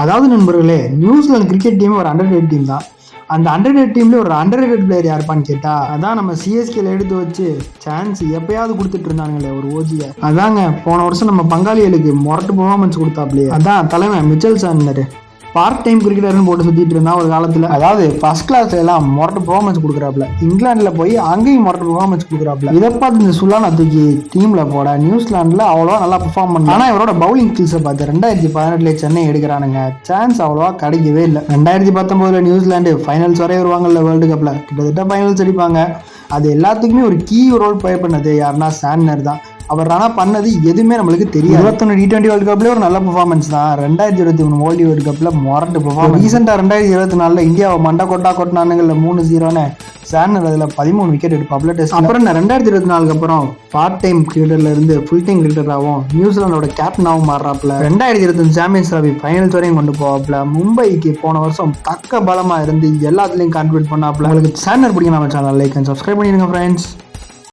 அதாவது நண்பர்களே, New Zealand cricket team ஒரு அண்டர் ரேட் டீம் தான். அந்த அண்டர் ரேட் டீம்ல ஒரு அண்டர் ரேட்டட் பிளேயர் யாருப்பான்னு கேட்டா, அதான் நம்ம சிஎஸ்கேல எடுத்து வச்சு சான்ஸ் எப்பயாவது கொடுத்துட்டு இருந்தானுங்களே ஒரு ஓஜிய. அதாங்க போன வருஷம் நம்ம பங்காளிகளுக்கு மொரட்டு பெர்ஃபார்மன்ஸ் கொடுத்தாப்லையே, அதான் தலைமை மிச்சல் சாண்டர். பார்ட் டைம் கிரிக்கெட்டர்னு போட்டு சுத்திட்டு இருந்தா ஒரு காலத்துல. அதாவது ஃபர்ஸ்ட் கிளாஸ்ல எல்லாம் மொரட்டு பெர்ஃபார்மன்ஸ் கொடுக்குறாப்ல, இங்கிலாந்துல போய் அங்கேயும் மொரட்டு பெர்ஃபார்மன்ஸ் கொடுக்குறாப்ல. இதை பார்த்து இந்த சுல்லான தூக்கி டீம்ல போட நியூசிலாந்துல அவ்வளோவா நல்லா பெர்ஃபார்ம் பண்ணல. ஆனா இவரோட பவுலிங் ஸ்கில்ஸை பார்த்து 2018 சென்னை எடுக்கிறானுங்க, சான்ஸ் அவ்வளோவா கிடைக்கவே இல்லை. 2019 நியூசிலாந்து ஃபைனல்ஸ் வரை வருவாங்கல்ல வேர்ல்டு கப்ல, கிட்டத்தட்ட ஃபைனல்ஸ் அடிப்பாங்க. அது எல்லாத்துக்குமே ஒரு கீ ரோல் ப்ளே பண்ணது யாருன்னா சாண்டர் தான். அவர் ஆனால் பண்ணது எதுவுமே நம்மளுக்கு தெரியும். 21 T20 வேர்ல்டு கப்ல ஒரு நல்ல பெர்ஃபார்மன்ஸ் தான். 2023 வேர்ல்டு வேர்ல்டு கப்ல மொரட்டு பெர்ஃபார்மன்ஸ். ரீசெண்டாக 2024 இந்தியாவை மண்டை கொட்டானுங்கள்ல 3-0ன்னு சாண்டர் அதில் 13 விக்கெட் எடுப்பாப்ல டெஸ்ட். அப்புறம் 2024 அப்புறம் பார்ட் டைம் கிரிக்கெட்டர்ல இருந்து ஃபுல் டைம் கிரிக்கெட்டராகவும் நியூசிலாண்டோட கேப்டனாகவும் மாறுறாப்ல. 2025 சாம்பியன்ஸ் டிராபி ஃபைனல்ஸ் வரையும் கொண்டு போவாப்ல. மும்பைக்கு போன வருஷம் தக்க பலமா இருந்து எல்லாத்துலயும் கான்ட்ரிபியூட் பண்ணாப்ல. உங்களுக்கு சாண்டர் பிடிக்கும் நம்ம சேனல் லைக் அண்ட் சப்ஸ்கிரைப் பண்ணிடுங்க ஃப்ரெண்ட்ஸ்.